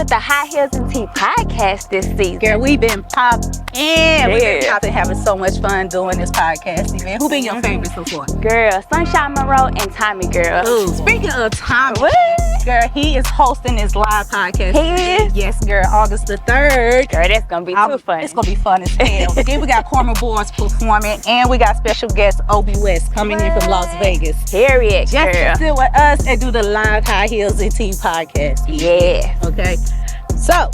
with the High Heels and Tea podcast this season. Girl, we've been popping. We've been popping, having so much fun doing this podcast, man. Who been your favorites so far? Girl, Sunshine Monroe and Tommy Girl. Ooh, speaking of Tommy, what? Girl, he is hosting this live podcast. He is? Yes, girl, August the 3rd. Girl, that's gonna be too fun. It's gonna be fun as hell. Then we got Cormer Boys performing, and we got special guest Obi West coming in from Las Vegas. Period, Just girl. to sit with us and do the live High Heels and Tea podcast. Yeah. Okay. So,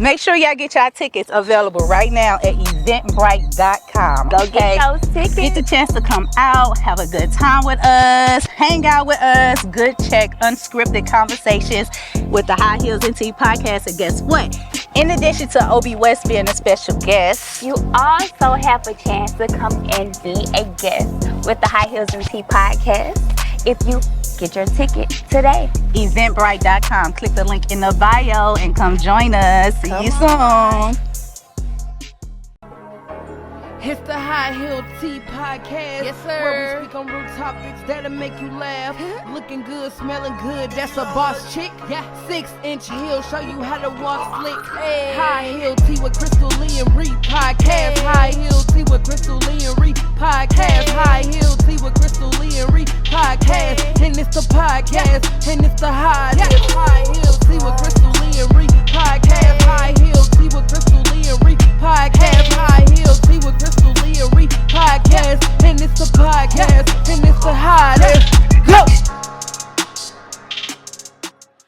make sure y'all get y'all tickets available right now at eventbrite.com. Go get those tickets. Get the chance to come out, have a good time with us, hang out with us, good check, unscripted conversations with the High Heels and Tea podcast. And guess what? In addition to Obi West being a special guest, you also have a chance to come and be a guest with the High Heels and Tea podcast if you get your ticket today. Eventbrite.com. Click the link in the bio and come join us. See you soon. It's the High Heel Tea podcast. Yes, sir. Where we speak on real topics that'll make you laugh. Looking good, smelling good, that's a boss chick. Yeah. 6-inch heel, show you how to walk slick. Hey. High Heel Tea with Crystal Lee and Reed podcast. Hey. High Heel Tea with Crystal Lee and Reed podcast. Hey. High Heel Tea with Crystal Lee and Reed podcast. Hey. And it's the podcast, and it's the High Heel. High Heel Tea with Crystal Lee and Reed podcast. High Heel Tea with Crystal Lee and Reed podcast. High Heel Tea with Crystal Lee and Reed podcast. And it's the podcast, and it's the High. Go!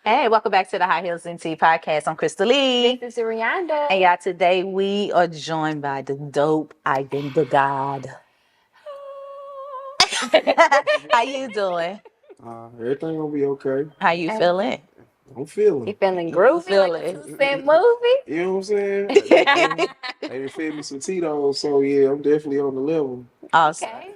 Hey, welcome back to the High Heels and Tea podcast. I'm Crystal Lee. This is Rihanna. And y'all, today we are joined by the dope Identity God. How you doing? Everything gonna be okay. How you feeling? I'm feeling. You feeling groovy like a 2-cent movie? You know what I'm saying? They done fed me some Tito's, so yeah, I'm definitely on the level. Awesome. Okay.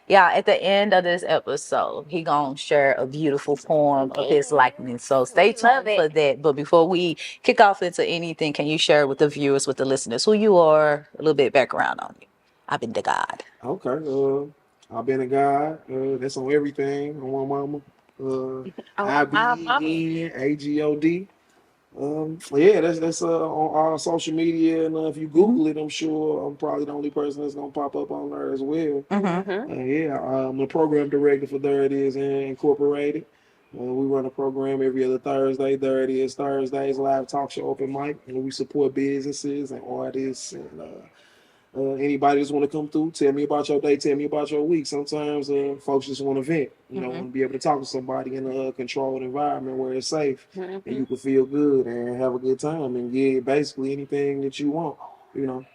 Yeah, at the end of this episode, he gonna share a beautiful poem of his likeness. So stay tuned for that. But before we kick off into anything, can you share with the viewers, with the listeners, who you are, a little bit background on you? I've been the God. Okay. I've been a guy. That's on everything. On my mama. IBENAGOD. Yeah, that's on all social media, and if you Google it, I'm sure I'm probably the only person that's gonna pop up on there as well. Yeah, I'm the program director for Thur Incorporated. We run a program every other Thursday. Thur Thursdays live talk show open mic, and we support businesses and artists and anybody just want to come through. Tell me about your day. Tell me about your week. Sometimes folks just want to vent. Want to be able to talk to somebody in a controlled environment where it's safe and you can feel good and have a good time and get basically anything that you want. So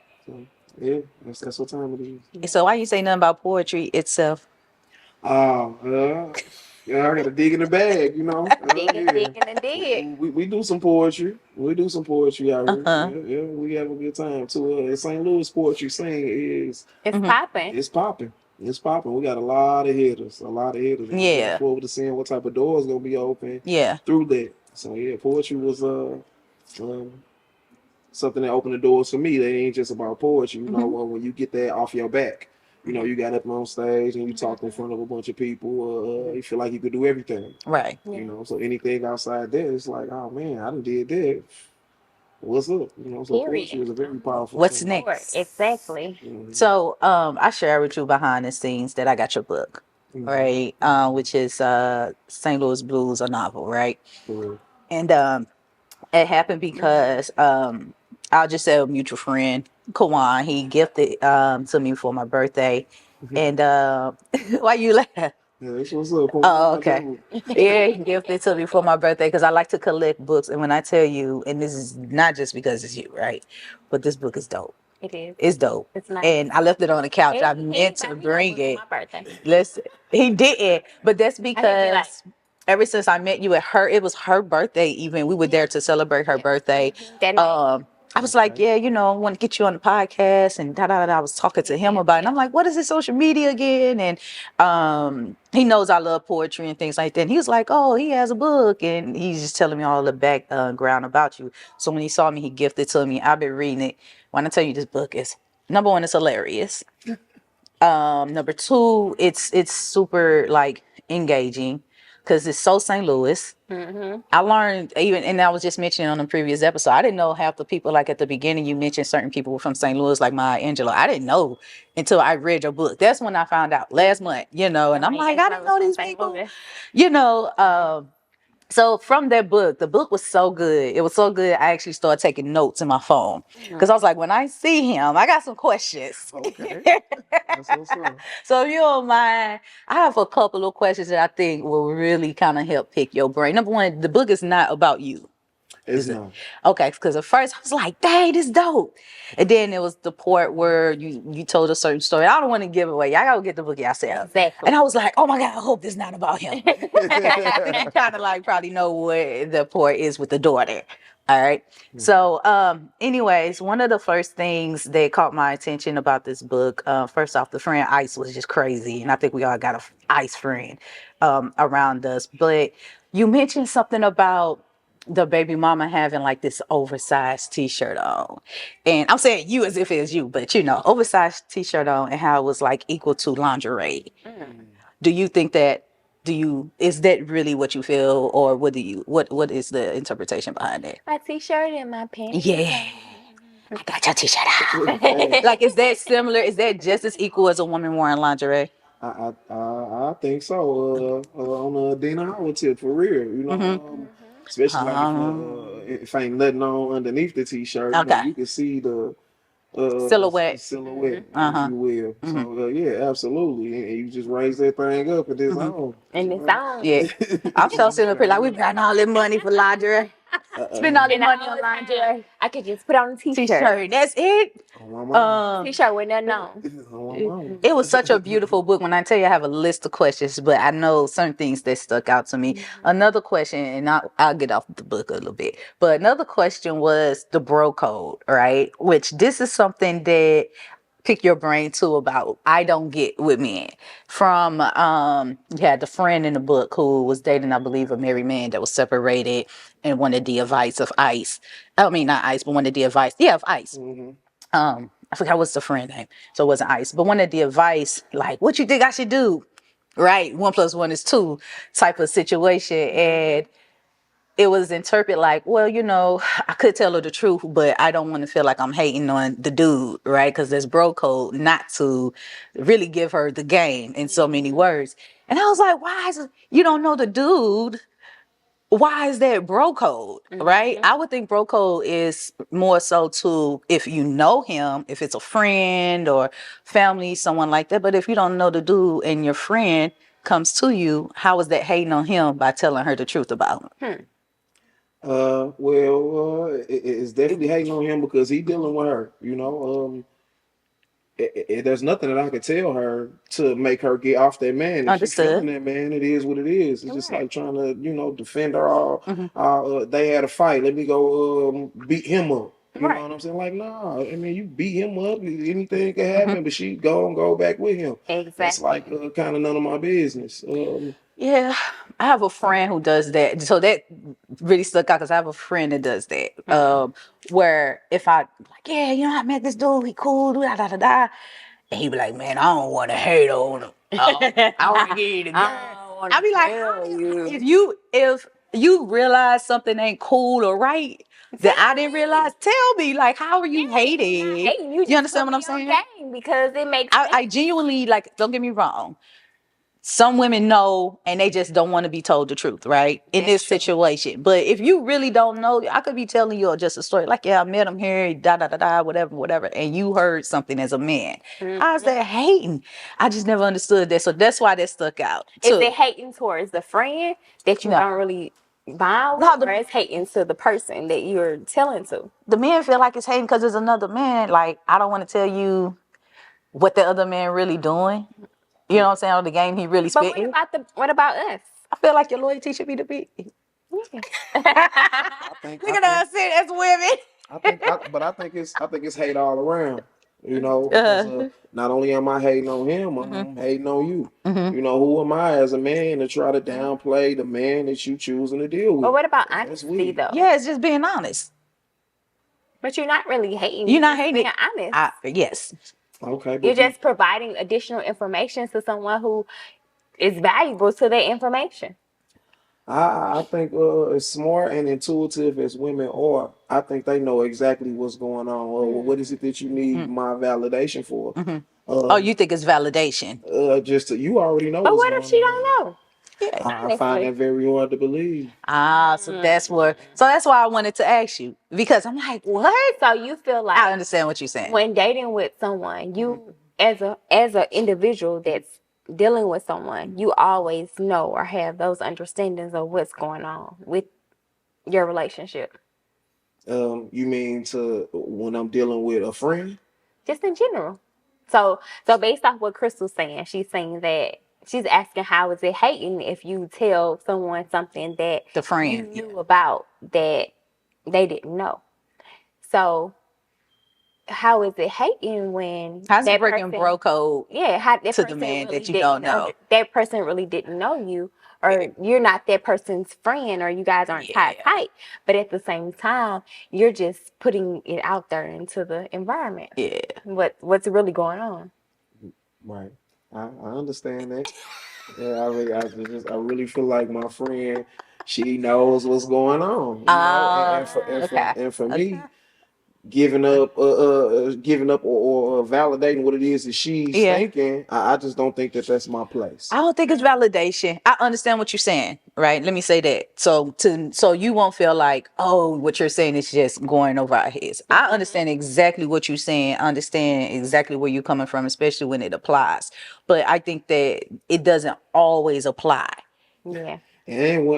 yeah, that's what time it is. So why you say nothing about poetry itself? Yeah, I gotta dig in the bag, Dig. We do some poetry. We do some poetry out here. Yeah, we have a good time too. St. Louis poetry scene is popping. It's popping. It's popping. We got a lot of hitters. Yeah. Look forward to seeing what type of doors gonna be open. Yeah. Through that. So yeah, poetry was something that opened the doors for me. They ain't just about poetry. When you get that off your back. You got up on stage and you talked in front of a bunch of people. You feel like you could do everything. Right. So anything outside that, it's like, oh man, I done did that. What's up? So poetry is a very powerful What's thing. next? Exactly. So I share with you behind the scenes that I got your book, right? Which is St. Louis Blues, a novel, right? And it happened because I'll just say a mutual friend, Kawan, he gifted to me for my birthday. And why you laugh? Yeah, that's what's up. Oh, okay. Yeah, he gifted it to me for my birthday because I like to collect books. And when I tell you, and this is not just because it's you, right? But this book is dope. It is. It's dope. It's nice. And I left it on the couch. I meant to bring it. My birthday. Listen, he didn't. But that's because ever since I met you it was her birthday even. We were there to celebrate her birthday. I was like, I want to get you on the podcast and I was talking to him about it. And I'm like, what is this social media again? And he knows I love poetry and things like that. And he was like, oh, he has a book. And he's just telling me all the background about you. So when he saw me, he gifted it to me. I've been reading it. When I tell you this book is, number one, it's hilarious. Number two, it's super engaging. because it's so St. Louis. I learned even, and I was just mentioning on the previous episode, I didn't know half the people, like at the beginning, you mentioned certain people were from St. Louis, like Maya Angelou. I didn't know until I read your book. That's when I found out last month, and I'm like, I didn't know these people, So from that book, the book was so good. It was so good. I actually started taking notes in my phone because I was like, when I see him, I got some questions. Okay. That's what's up. So if you don't mind, I have a couple of questions that I think will really kind of help pick your brain. Number one, the book is not about you. It's not. Okay, because at first I was like, dang, this dope. And then it was the part where you told a certain story. I don't want to give away. Y'all gotta get the book yourself. Exactly. And I was like, oh my God, I hope this is not about him. You kind of like probably know what the part is with the daughter. All right. So anyways, one of the first things that caught my attention about this book, first off, the friend Ice was just crazy. And I think we all got a Ice friend around us. But you mentioned something about the baby mama having like this oversized t-shirt on, and I'm saying you as if it's you, but oversized t-shirt on, and how it was like equal to lingerie. Do you think that, is that really what you feel, or what is the interpretation behind it? My t-shirt and my pants. Yeah, I got your t-shirt on. Like, is that similar? Is that just as equal as a woman wearing lingerie? I think so. On the Dina Howard tip, for real, especially like if ain't nothing on underneath the t-shirt, Okay. You can see the Silhouette. if you will. So yeah, absolutely. And you just raise that thing up and it's on. And it's on. Yeah, I'm so sitting up here like, we got all that money for lingerie. Spend all that money on lingerie. I could just put on a t-shirt. T-shirt, that's it. T-shirt with nothing on. It was such a beautiful book. When I tell you, I have a list of questions, but I know certain things that stuck out to me. Another question, and I'll get off the book a little bit, but another question was the bro code, right? Which this is something that pick your brain too about. I don't get with men. From you had the friend in the book who was dating, I believe, a married man that was separated and wanted the advice of Ice. I mean, not Ice, but wanted the advice. Yeah, of Ice. I forgot what's the friend name, so it wasn't Ice, but wanted the advice, like, what you think I should do? Right, 1 + 1 is 2 type of situation, and it was interpreted like, well, I could tell her the truth, but I don't want to feel like I'm hating on the dude, right? Because there's bro code not to really give her the game in so many words. And I was like, why is it, you don't know the dude? Why is that bro code, right? I would think bro code is more so to, if you know him, if it's a friend or family, someone like that. But if you don't know the dude and your friend comes to you, how is that hating on him by telling her the truth about him? It's definitely hating on him because he dealing with her. There's nothing that I could tell her to make her get off that man. If she's feeling that man, it is what it is. It's just like trying to, defend her. All they had a fight. Let me go beat him up. You know what I'm saying? Like, nah. I mean, you beat him up. Anything can happen, but she go back with him. Exactly. It's like kind of none of my business. Yeah, I have a friend who does that. So that really stuck out because I have a friend that does that. Where if I like, yeah, I met this dude, he cool, da da da da, and he be like, man, I don't want to hate on him. I want to give you the girl. I be like, if you realize something ain't cool or right that I didn't realize, tell me. Like, how are you hating? You understand what I'm saying? Because it makes sense. I genuinely, like, don't get me wrong. Some women know and they just don't want to be told the truth, right? In this situation. But if you really don't know, I could be telling you just a story. Like, yeah, I met him here, da da da da, whatever. And you heard something as a man. I was there hating. I just never understood that. So that's why that stuck out. Is it hating towards the friend that you don't really vibe with, or it's hating to the person that you're telling to? The men feel like it's hating because there's another man. Like, I don't want to tell you what the other man really doing. You know what I'm saying? Or the game he really spitting. But what about us? I feel like your loyalty should be the beat. Look at us as women. I think it's hate all around. Because, not only am I hating on him, I'm hating on you. Who am I as a man to try to downplay the man that you choosing to deal with? But what about honesty, though? Yeah, it's just being honest. But you're not really hating. You're not hating. Being honest. Yes. Okay. You're just providing additional information to someone who is valuable to their information. I think as smart and intuitive as women are, I think they know exactly what's going on. What is it that you need my validation for? Oh, you think it's validation? Just you already know But what's what if going she on. don't know? Yeah. I find that very hard to believe. So that's why I wanted to ask you, because I'm like, what? So you feel like I understand what you're saying. when dating with someone, you as a individual that's dealing with someone, you always know or have those understandings of what's going on with your relationship. You mean to when I'm dealing with a friend? Just in general. So based off what Crystal's saying, she's saying that she's asking how is it hating if you tell someone something that The friend, you knew about that they didn't know. So how is it hating when how's it that breaking person, bro code how that to the person man really that you didn't don't know know? that person really didn't know you, or you're not that person's friend, or you guys aren't Yeah, tight, but at the same time you're just putting it out there into the environment yeah. what's really going on. Right. I understand that. Yeah, I really feel like my friend, she knows what's going on, Okay. and for Okay. me, giving up or validating what it is that she's Yeah. thinking, I just don't think that that's my place. I don't think it's validation. I understand what you're saying, right? Let me say that. So you won't feel like, oh, what you're saying is just going over our heads. I understand exactly what you're saying. I understand exactly where you're coming from, especially when it applies. But I think that it doesn't always apply. Yeah.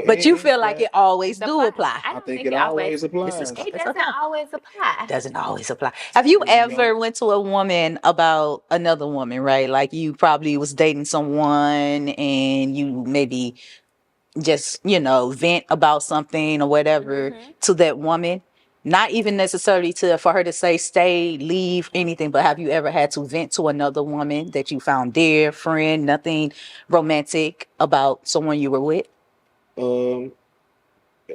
But you feel like it always The do apply. I I don't think think it it always. always This is applies. It it's doesn't okay. always apply. Doesn't always apply. Have you ever went to a woman about another woman, right? Like you probably was dating someone and you maybe just, vent about something or whatever to that woman. Not even necessarily to for her to say stay, leave, anything, but have you ever had to vent to another woman that you found dear, friend, nothing romantic about someone you were with? Um,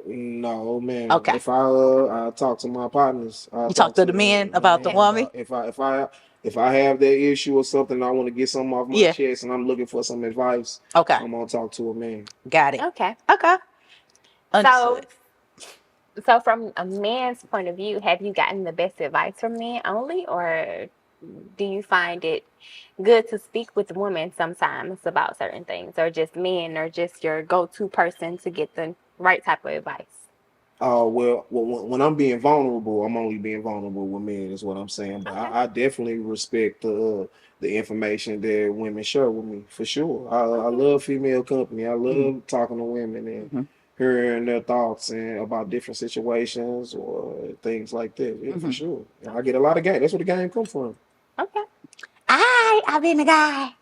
no, man. Okay. If I talk to my partners, I You talk talk to to the men the about the men woman? about if I have that issue or something, I want to get something off my Yeah. chest, and I'm looking for some advice. Okay. I'm gonna talk to a man. Got it. Okay. Okay. So, Understood. so from a man's point of view, have you gotten the best advice from men only, or do you find it good to speak with women sometimes about certain things, or just men, or just your go-to person to get the right type of advice? When I'm being vulnerable, I'm only being vulnerable with men, is what I'm saying. But Okay. I definitely respect the information that women share with me for sure. I Okay. love female company. I Mhm. love talking to women and Mhm. hearing their thoughts and about different situations or things like that. Yeah, for Mhm. sure. I Okay. get a lot of game. That's where the game come from. Okay. I've been the guy.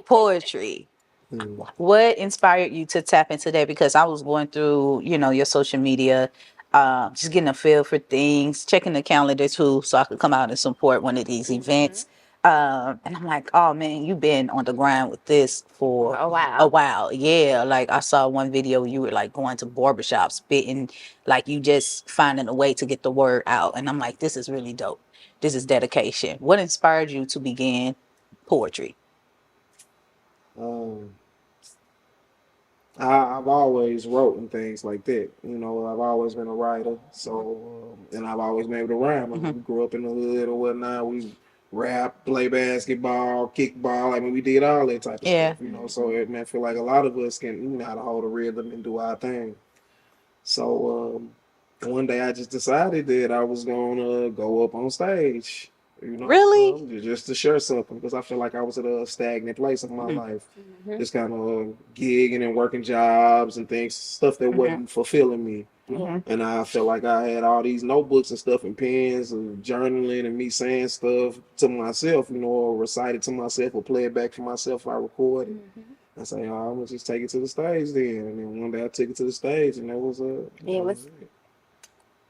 Poetry. Hmm. What inspired you to tap into that? Because I was going through, your social media, just getting a feel for things, checking the calendar too, so I could come out and support one of these events. And I'm like, oh man, you've been on the grind with this for Oh a wow. while. Yeah, like I saw one video you were like going to barbershops, spitting, like you just finding a way to get the word out. And I'm like, this is really dope. This is dedication. What inspired you to begin poetry? Um, I've always wrote and things like that. I've always been a writer. So, and I've always been able to rhyme. I mean, we grew up in the hood or whatnot. We rap, play basketball, kickball. I mean, we did all that type of Yeah. stuff. So I feel like a lot of us can know how to hold a rhythm and do our thing. So one day I just decided that I was gonna go up on stage, Really? just to share something because I feel like I was at a stagnant place in my life, Mm-hmm. just kind of gigging and working jobs and things, stuff that wasn't fulfilling me. Yeah. And I felt like I had all these notebooks and stuff and pens and journaling and me saying stuff to myself, or recite it to myself or play it back for myself if I record it. I say, oh, I'm gonna just take it to the stage then. And then one day I took it to the stage, and It that was. was it.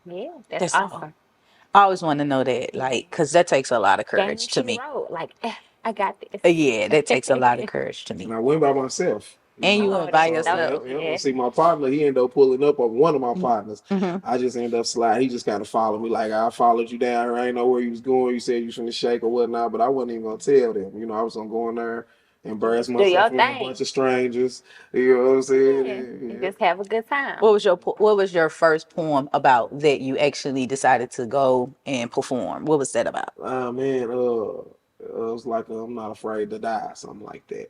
Yeah, that's That's all. awesome. I always want to know that, like, because that takes a lot of Game courage to she me. wrote, like, I got Yeah, that takes a lot of this. courage to And me. I went by myself. And you Oh, went by that's yourself. dope. Yeah, yeah. Yeah. See, my partner, he ended up pulling up on one of my partners. Mm-hmm. I just ended up sliding. He just kind of followed me, like I followed you down. I ain't know where you was going. You said you was from the shake or whatnot, but I wasn't even gonna tell them. I was gonna go in there, embarrass Do myself your in front of a bunch thing. of strangers. You know what I'm saying? Yeah. And Yeah. just have a good time. What was your first poem about that you actually decided to go and perform? What was that about? Man, it was like I'm not afraid to die, something like that.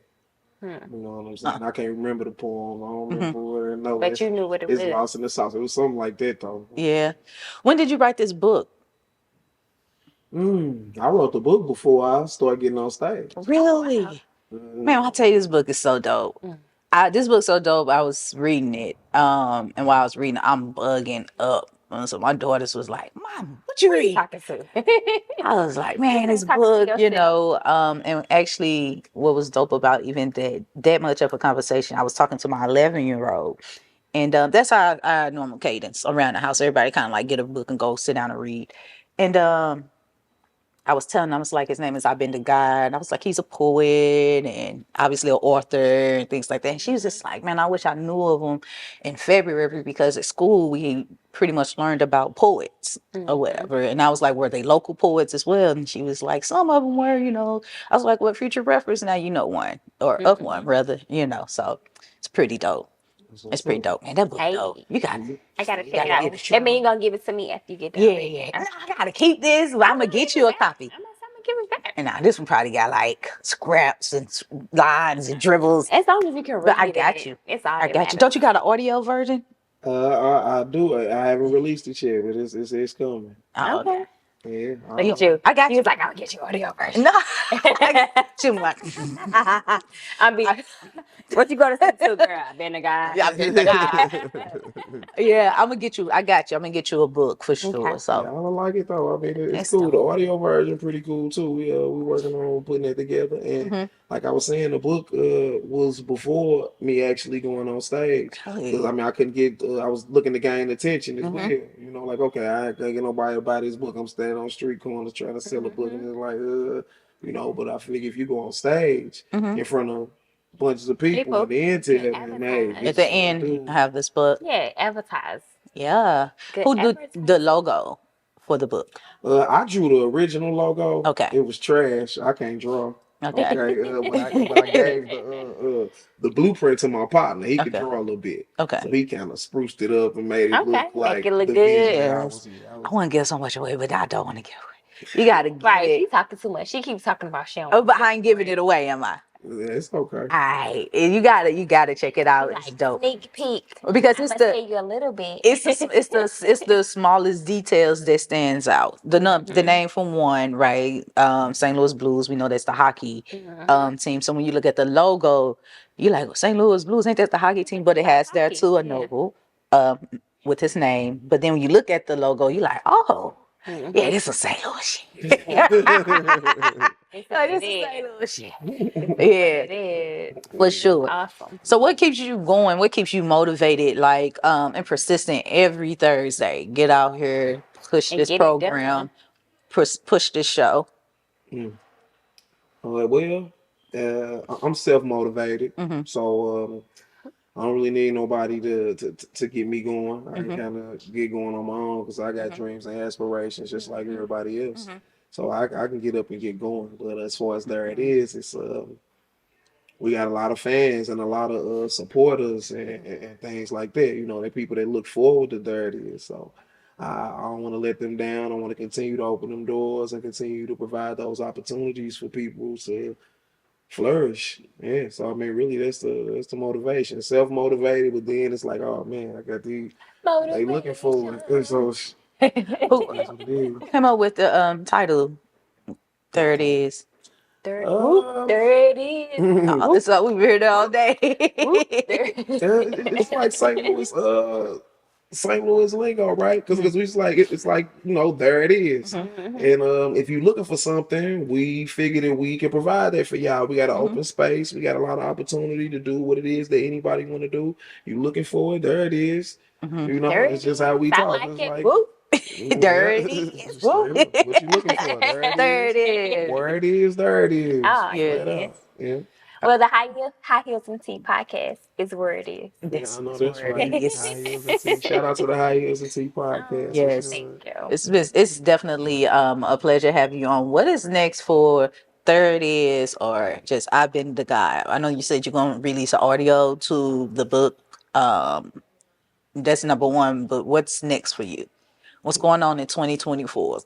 You know what I'm saying? I can't remember the poem. I don't remember what it. No, But you knew what it it's was. lost in the sauce. It was something like that though. Yeah. When did you write this book? I wrote the book before I started getting on stage. Really? Man, I'll tell you, this book is so dope. This book's so dope. I was reading it, and while I was reading, I'm bugging up. And so my daughters was like, "Mom, what you read?" Talking to. I was like, "Man, this Talking to book, yourself. And actually, what was dope about even that much of a conversation, I was talking to my 11-year-old, and that's our normal cadence around the house. Everybody kind of like get a book and go sit down and read, and I was telling him, I was like, his name is I've been the guy. And I was like, he's a poet and obviously an author and things like that. And she was just like, man, I wish I knew of him in February because at school we pretty much learned about poets or whatever. And I was like, were they local poets as well? And she was like, some of them were, I was like, what future reference? Now you know one or of one rather, so it's pretty dope. It's pretty dope, man. That book dope. You got it. I gotta check it out. That mean you gonna give it to me after you get done. Yeah. I gotta keep this. I'm gonna get you a copy. I'm gonna give it back. And now this one probably got like scraps and lines and dribbles. As long as you can read But I got it, you. it's all I that got you. matters. Don't you got an audio version? I do. I haven't released it yet, but it's coming. Oh, okay. Yeah. Look at you. I got He you. was like, I'll get you audio version. No. Too much. I'm be what you gonna say to, girl? Been a guy. Yeah, yeah, I'm gonna get you. I got you. I'm gonna get you a book for sure. Okay. Yeah, So I don't like it though. I mean, it's That's cool. The dope. audio version pretty cool too. We working on putting it together, and like I was saying, the book was before me actually going on stage. Because I mean, I couldn't get. I was looking to gain attention as well. You know, like okay, I can't get nobody to buy this book. I'm standing on street corners trying to sell a book, and it's like, But I figure if you go on stage in front of bunches of people, and then tell them, hey, At this the is what I end, do. I have this book. Yeah, advertise. Yeah. Good Who did advertising. the logo for the book? I drew the original logo. Okay. It was trash. I can't draw. Okay. But I gave the blueprint to my partner. He could Okay. draw a little bit. Okay. So he kind of spruced it up and made it look like Make it look the good. vision. Yes. I want to give so much away, but I don't want to give away. You gotta give Right, it. she's talking too much. She keeps talking about she don't. Oh, but I ain't giving it away, am I? Yeah, it's okay. All right, you gotta check it out. It's Like dope sneak peek. because I'm it's gonna the tell you a little bit. it's the smallest details that stands out. The name from one, right? St. Louis Blues. We know that's the hockey team. So when you look at the logo, you're like, St. Louis Blues, ain't that the hockey team? But it has there too a noble with his name. But then when you look at the logo, you're like, oh, yeah, this is St. Louis shit. This is St. Louis shit. Yeah, for sure. Awesome. So what keeps you going? What keeps you motivated, like, and persistent every Thursday? Get out here, push And this get it program, push this show. I'm self motivated, so I don't really need nobody to get me going. I can kind of get going on my own because I got dreams and aspirations just like everybody else. So I can get up and get going. But as far as there it is, it's we got a lot of fans and a lot of supporters and things like that. You know, they're people that look forward to there it is. So I don't want to let them down. I want to continue to open them doors and continue to provide those opportunities for people to flourish. Yeah. So I mean, really, that's the motivation. Self motivated, but then it's like, oh man, I got these. They looking forward. So Who came up with the title? There it is. There it is. Oh, this is what we've been here all day. It's like St. Louis lingo, right? Because we it's like there it is. And if you're looking for something, we figured that we can provide that for y'all. We got an open space. We got a lot of opportunity to do what it is that anybody want to do. You looking for it? There it is. It's just how we talk. Like it's it. like There it is. what you looking for? There it is. Where it is, there it is. Oh, Yeah. Yeah. Well, the High Heels and Tea podcast is where it is. I know that's where right. it is. High Heels and Tea. Shout out to the High Heels and Tea podcast. Yes. Thank you. It's definitely a pleasure having you on. What is next for Third is, or just I've been the guy. I know you said you're gonna release an audio to the book. That's number one. But what's next for you? What's going on in 2024?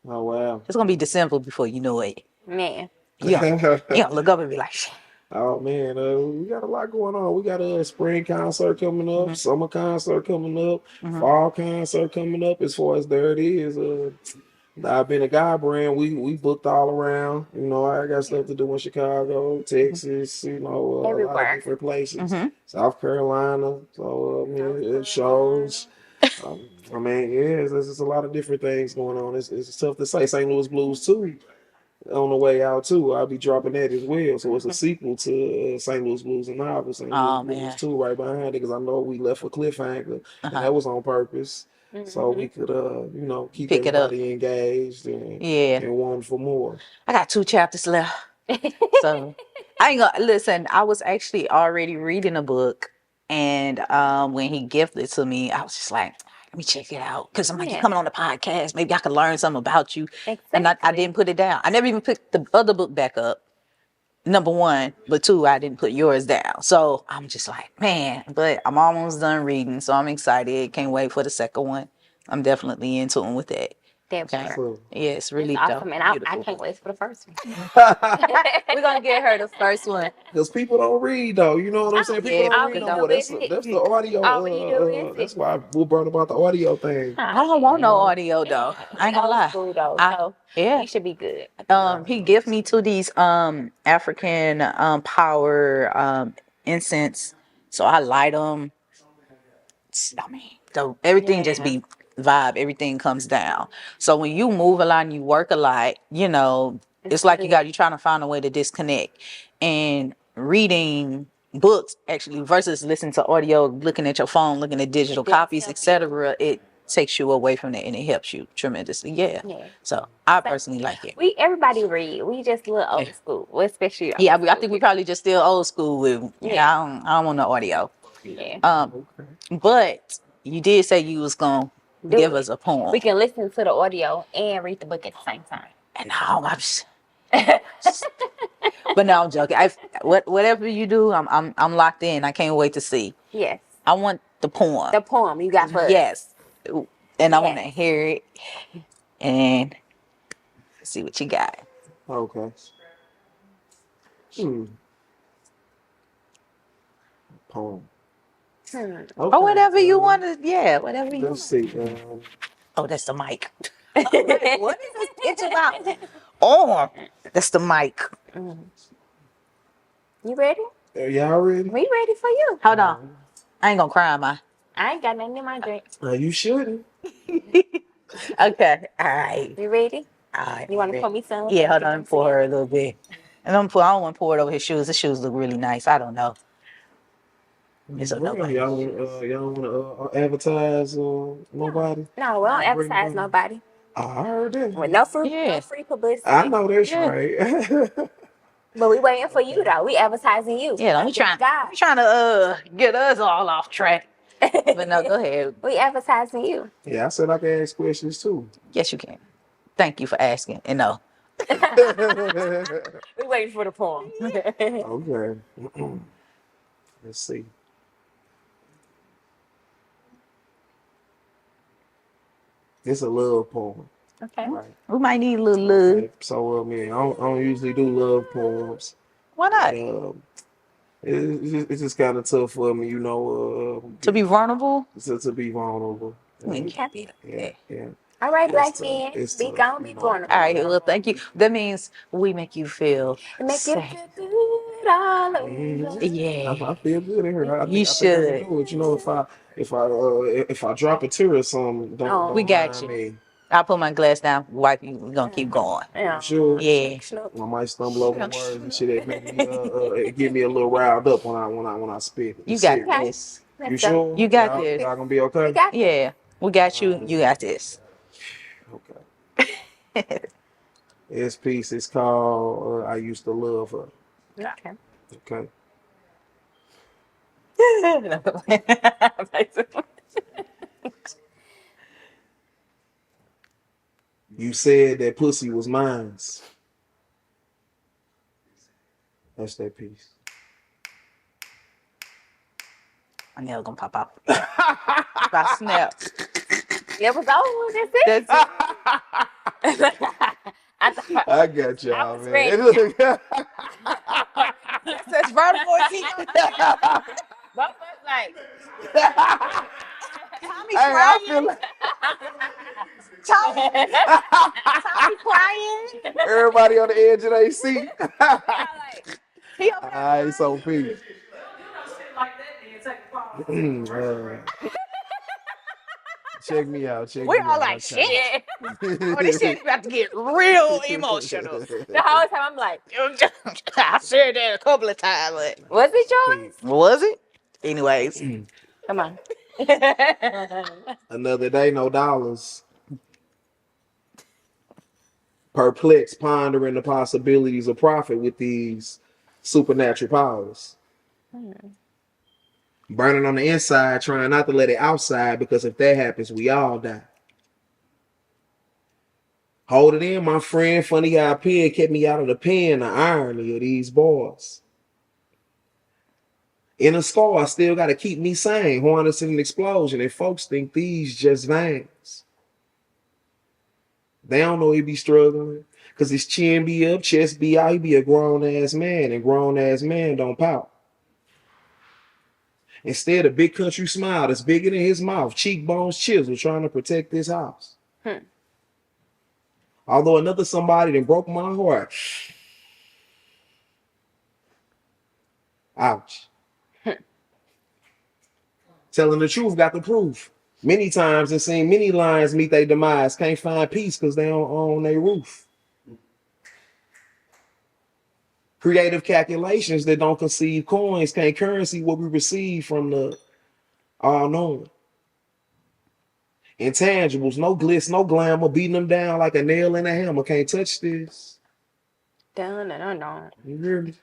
Oh wow. It's gonna be December before you know it. Man. Yeah, look up and be like, shit. Oh man, we got a lot going on. We got a spring concert coming up, summer concert coming up, fall concert coming up. As far as there it is, I've been a guy brand. We booked all around. You know, I got stuff to do in Chicago, Texas. You know, a lot of Everywhere. different places. South Carolina. So I mean, it shows. I mean, yeah, there's just a lot of different things going on. It's tough to say. St. Louis Blues too. On the way out too, I'll be dropping that as well. So it's a sequel to St. Louis Blues and Novel, St. Louis Blues 2 right behind it, because I know we left a cliffhanger, and that was on purpose, so we could you know, keep Pick it up. everybody engaged and want for more. I got 2 chapters left, so I ain't gonna listen. I was actually already reading a book, and when he gifted it to me, I was just like, let me check it out, because I'm like, you coming on the podcast, maybe I could learn something about you. And I didn't put it down. I never even picked the other book back up. Number one, but 2, I didn't put yours down. So I'm just like, man, but I'm almost done reading, so I'm excited. Can't wait for the second one. I'm definitely in tune with that. Okay. Cool. Yeah, it's really awesome. dope. And I can't wait for the first one. We're gonna get her the first one. Because people don't read though, you know what I'm saying? People don't read no more. That's the audio. That's why we brought about the audio thing. I don't want no audio though. I ain't gonna lie. So you should be good. He gave me 2 these African power incense, so I light them. I mean, so everything just be vibe. Everything comes down. So when you move a lot and you work a lot, you know, it's like you're trying to find a way to disconnect. And reading books actually versus listening to audio, looking at your phone, looking at digital copies, etc. It takes you away from that, and it helps you tremendously. Yeah. So I personally like it. Everybody read. We just a little old school, well, especially. Yeah, I think we probably just still old school with. Yeah, I don't want no audio. Yeah. But you did say you was gonna give us a poem. We can listen to the audio and read the book at the same time. And now I'm just, but no, I'm joking. Whatever you do, I'm locked in. I can't wait to see. Yes. I want the poem. The poem you got first. Yes. And I want to hear it and see what you got. Okay. Poem. Okay. Or whatever you want to, whatever you Let's see. Oh, that's the mic. What is this picture about? Oh, that's the mic. You ready? Y'all ready? We ready for you. Hold on. I ain't gonna cry, am I? I ain't got nothing in my drink. You shouldn't. Okay. All right. You ready? All right. You want to pour me some? Yeah, hold on. Pour her a little bit. And I don't want to pour it over his shoes. His shoes look really nice. I don't know. It's a nobody. Y'all want to advertise nobody? No, we don't advertise nobody. I heard that. With no free publicity. I know that's right. But we waiting for you though. We advertising you. Yeah, we trying to get us all off track. But no, go ahead. We advertising you. Yeah, I said I can ask questions too. Yes, you can. Thank you for asking. And no. We waiting for the poem. Okay. Let's see. It's a love poem. Okay. Right. We might need a little love. Okay. So I mean, I don't usually do love poems. Why not? But, it's just kind of tough for me, you know. To be vulnerable? To be vulnerable. You can't be. Yeah. All right, black man. Be gone, be vulnerable. All right, well, thank you. That means we make you feel safe. Make you feel good all over. Yeah. I feel good in here. You should. I do it. You know, if I drop a tear or something, don't we got you. Me. I'll put my glass down, wipe you. We're gonna keep going. Yeah. Sure. Yeah. I might stumble over words and shit that make me get me a little riled up when I spit. You got this. You sure? You got this. Y'all gonna be okay? Yeah. We got you. You got this. Okay. This piece is called I Used to Love Her. Okay. You said that pussy was mine's. That's that piece. My nail gonna pop out. I snap. It was over. That's That's it. I got y'all, I was man. ready. That says vertical heat. Both of us like Tommy Hey, I crying. feel like Tommy crying. everybody on the edge of their seat. He over All right, so peace. Check me out. Check We me all out. like shit. yeah. Oh, this shit about to get real emotional. The whole time I'm like, I said that a couple of times, but was it yours? was it? Anyways, Come on. Another day, no dollars. Perplexed, pondering the possibilities of profit with these supernatural powers. Burning on the inside, trying not to let it outside, because if that happens, we all die. Hold it in, my friend. Funny how a pen kept me out of the pen. The irony of these bars. In a score, I still got to keep me sane. Harnessing an explosion, and folks think these just veins. They don't know he be struggling, because his chin be up, chest be out. He be a grown-ass man, and grown-ass man don't pout. Instead, a big country smile that's bigger than his mouth, cheekbones chiseled, trying to protect this house. Although another somebody that broke my heart. Ouch. Telling the truth got the proof. Many times and seen many lions meet their demise. Can't find peace because they don't own their roof. Creative calculations that don't conceive coins. Can't currency what we receive from the all-knowing. Intangibles, no glitz, no glamour, beating them down like a nail in a hammer. Can't touch this. Dun, dun, dun. You hear me?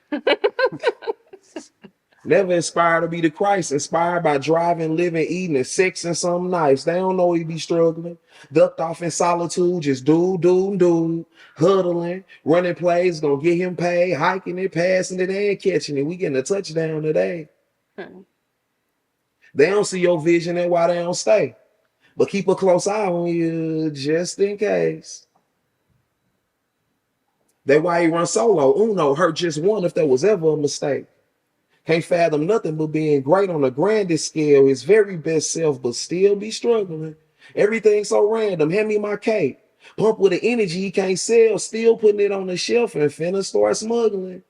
Never inspired to be the Christ, inspired by driving, living, eating, and sex and something nice. They don't know he be struggling. Ducked off in solitude, just do, huddling, running plays, gonna get him paid, hiking it, passing it, and catching it. We getting a touchdown today. They don't see your vision and why they don't stay. But keep a close eye on you just in case. That's why he run solo. Uno hurt just one if there was ever a mistake. Can't fathom nothing but being great on the grandest scale, his very best self, but still be struggling. Everything so random. Hand me my cake. Pump with the energy he can't sell, still putting it on the shelf and finna start smuggling.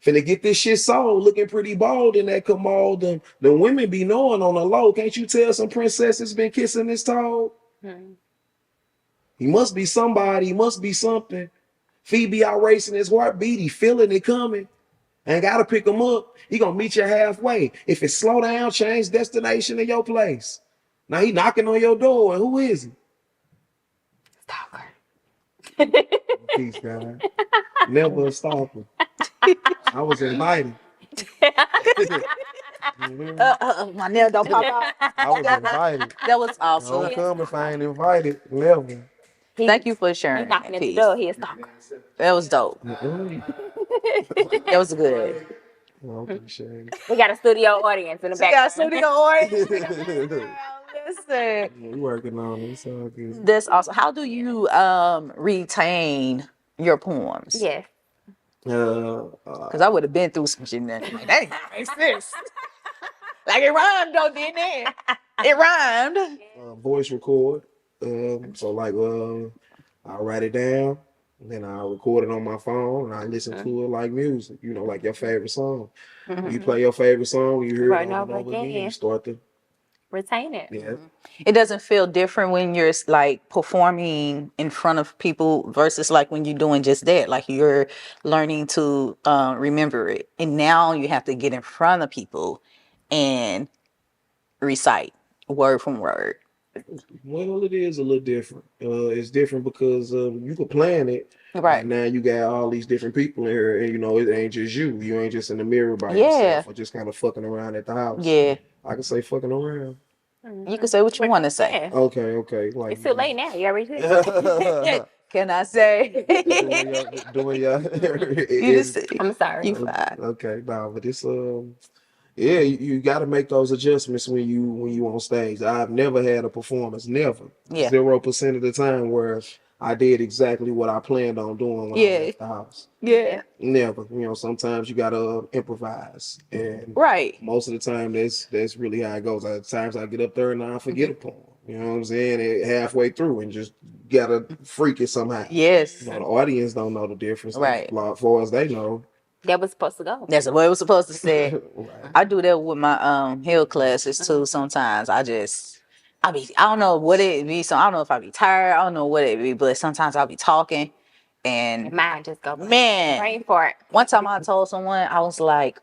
Finna get this shit sold, looking pretty bald in that commode. The women be knowing on the low. Can't you tell some princesses been kissing his toe? He must be somebody, he must be something. Phoebe out racing his heartbeat, he feeling it coming. Ain't gotta pick him up. He gonna meet you halfway. If it's slow down, change destination of your place. Now he knocking on your door, and who is he? Stalker. Peace, guy. Never a stalker. I was invited. my nail don't pop out. I was invited. That was Don't awesome. come if I ain't invited. Never. Thank you for He sharing. knocking at the Peace. door. He a stalker. That was dope. That was good. I appreciate it. We got a studio audience in the She got background. studio audience. Listen, We working on it. It's all good. that's awesome. How do you retain your poems? Yes. Because I would have been through some shit there. Like, that ain't make sense. Like it rhymed though, didn't it? It rhymed. Voice record. So like I'll write it down, and then I'll record it on my phone, and I listen to it like music. You know, like your favorite song. You play your favorite song, you hear it over and over again. You start to retain it. Yeah. It doesn't feel different when you're like performing in front of people versus like when you're doing just that. Like you're learning to remember it, and now you have to get in front of people and recite word from word. Well, it is a little different. It's different because you could plan it. Right. And now you got all these different people in here, and you know it ain't just you. You ain't just in the mirror by Yeah. yourself or just kind of fucking around at the house. Yeah. I can say fucking around. You can say what you want to say. Yeah. Okay. Like It's too late now. You already said. Can I say? doing your You just, I'm sorry. you fine. okay, nah, but it's yeah, you got to make those adjustments when you on stage. I've never had a performance, never, Yeah. 0% of the time where I did exactly what I planned on doing when I left the house. Yeah. Never. Sometimes you gotta improvise, and Right. most of the time that's really how it goes. At times I get up there and I forget a poem. You know what I'm saying? Halfway through and just gotta freak it somehow. Yes. The audience don't know the difference. Right. As far as they know. That was supposed to go. That's the way it was supposed to say. Right. I do that with my hill classes too. Sometimes I don't know what it be. So I don't know if I be tired. I don't know what it be, but sometimes I'll be talking and Mine just go. man, Brain fart. one time I told someone, I was like,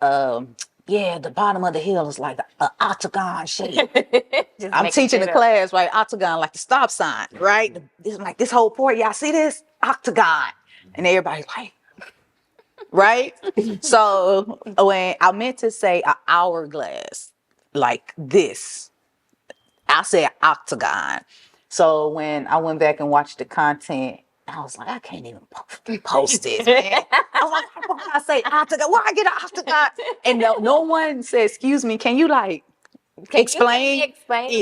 yeah, the bottom of the hill is like an octagon shape. I'm teaching the class, right? Octagon, like the stop sign, right? This like this whole part, y'all see this? Octagon. And everybody's like, right? So when I meant to say an hourglass, like this, I said octagon. So when I went back and watched the content, I was like, I can't even post this, man. I was like, why I say octagon? Why I get an octagon? And no one said, excuse me, can you explain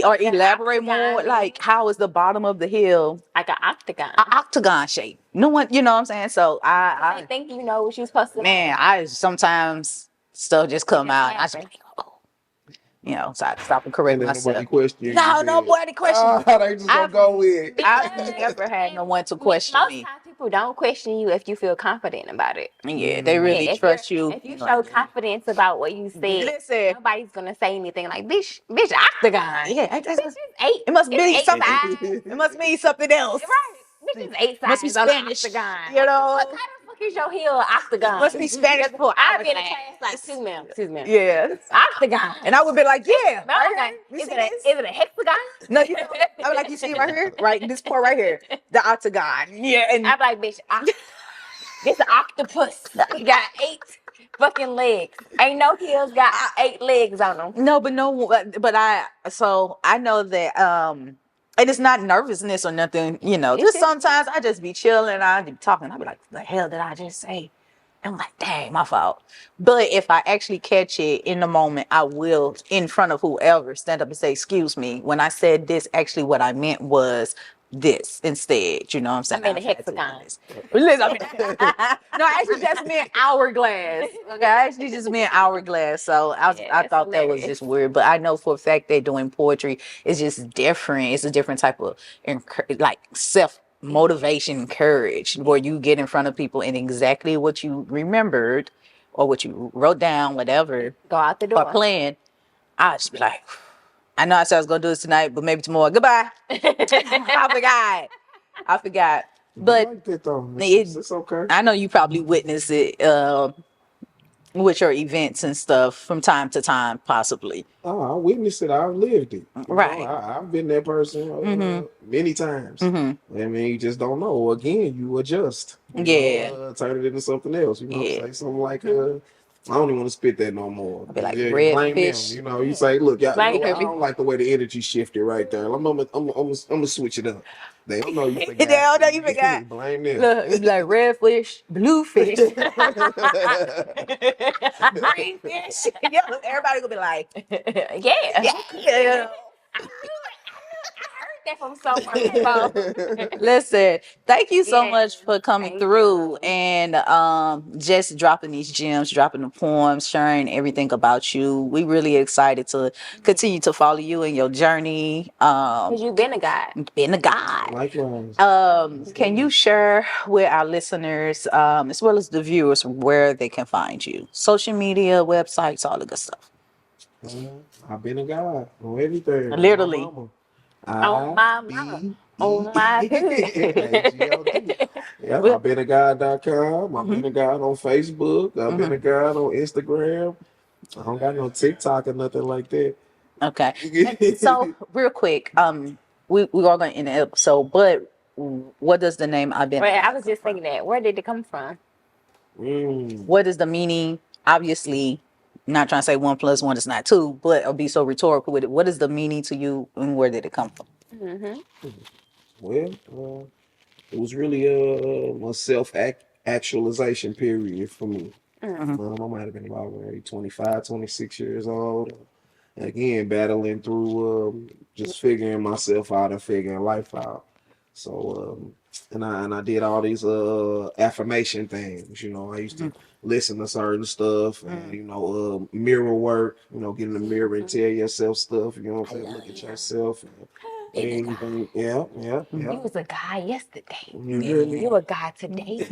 or elaborate more? Like, how is the bottom of the hill like an octagon? An octagon shape. No one, you know what I'm saying? So I think you know what you're supposed to. Man, I sometimes stuff just come out. And I just be like, oh. So I stop and correct myself. Nobody question nobody question. They just gonna go with. I've never had no one to question me. Most times people don't question you if you feel confident about it. Yeah, they really trust you. If you show confidence about what you said, listen, nobody's gonna say anything like, bitch, octagon. Yeah, eight. It must be something. It must mean something else. Right. Bitch is 8 sides. Must be Spanish. Octagon. You know. How the fuck is your heel octagon? Must be Spanish for I'd be in a class like, excuse me. Yeah. Octagon. And I would be like, yeah. Right is it a hexagon? No, I would like, you see right here? Right, this part right here. The octagon. Yeah. And I'm like, bitch, this an octopus. He got 8 fucking legs. Ain't no heels got 8 legs on them. No, but I know that and it's not nervousness or nothing, just sometimes I just be chilling, I be talking, I be like, the hell did I just say? I'm like, dang, my fault. But if I actually catch it in the moment, I will, in front of whoever, stand up and say, excuse me, when I said this, actually what I meant was this instead. You know what I'm saying? I mean, a hexagon. Listen, no, I actually just meant hourglass. Okay, I actually just meant hourglass. So I thought that was just weird. But I know for a fact that doing poetry is just different. It's a different type of self-motivation, courage, where you get in front of people and exactly what you remembered or what you wrote down, whatever, go out the door or planned. I just be like, I know I said I was gonna do this tonight, but maybe tomorrow. Goodbye. I forgot. But like that, though. It's okay. I know you probably witness it with your events and stuff from time to time, possibly. Oh, I witnessed it. I've lived it. Right. I've been that person many times. I mean, you just don't know. Again, you adjust. Turn it into something else. Say something like I don't even want to spit that no more. I'll be like, red fish. You say, look, I don't like the way the energy shifted right there. I'm gonna switch it up. They don't know you forgot. They don't know you forgot. Blame them. Look, it's like red fish, blue fish, green fish. Everybody gonna be like, yeah. That from somewhere. Listen, thank you so much for coming through and just dropping these gems, dropping the poems, sharing everything about you. We really excited to continue to follow you in your journey. Because you've been a guide. Likewise. Can you share with our listeners, as well as the viewers, where they can find you? Social media, websites, all the good stuff. I've been a guide on everything. Literally. On my mama. On my Yeah, I've been a guide.com. I've been a guide on Facebook. I've been a guide on Instagram. I don't got no TikTok or nothing like that. Okay. So real quick, we are going to end the episode, but what does the name I've been? I was just thinking that. Where did it come from? What is the meaning? Obviously, not trying to say 1+1 is not 2, but I'll be so rhetorical with it. What is the meaning to you, and where did it come from? Well, it was really a self actualization period for me. I might have been about maybe 25, 26 years old. Again, battling through just figuring myself out and figuring life out. So, and I did all these affirmation things. I used to listen to certain stuff and mirror work. Get in the mirror and tell yourself stuff. You know what I'm saying? Look at yourself. Anything? Yeah, yeah, yeah. You was a guy yesterday. You hear me? You a guy today.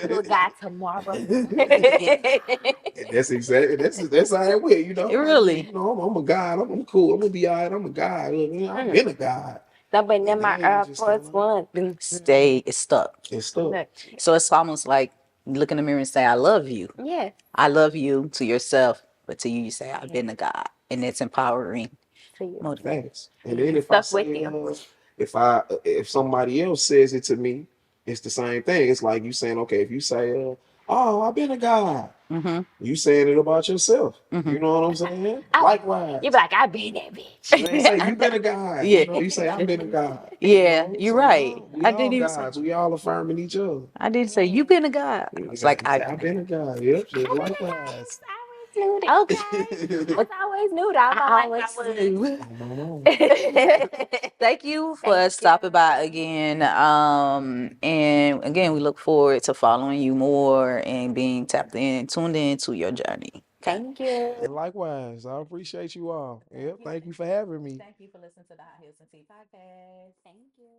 You a guy tomorrow. That's exactly that's how it went. Really? I'm a guy. I'm cool. I'm gonna be alright. I'm a guy. Look, I've been a guy. Somebody in And my then you just first one. Stay, it's stuck. It's stuck. So it's almost like you look in the mirror and say, I love you. Yes. I love you to yourself, but to you, you say, I've been a God. And it's empowering. Thanks. And then if I say, if somebody else says it to me, it's the same thing. It's like you saying, okay, if you say, oh, I've been a guy. You saying it about yourself. You know what I'm saying? Likewise. You be like, I've been that bitch. You ain't say you been a guy. Yeah. You say I've been a guy. Yeah, you're right. We all guys. We all affirming each other. I didn't say you been a God. It's like I've been a guy. Yep. Just likewise. Okay. It's always new, though. I always knew. Thank you for stopping by again. And again, we look forward to following you more and being tapped in, tuned in to your journey. Thank you. Likewise. I appreciate you all. Yep. Thank you for having me. Thank you for listening to the Hot Hills and Tea podcast. Thank you.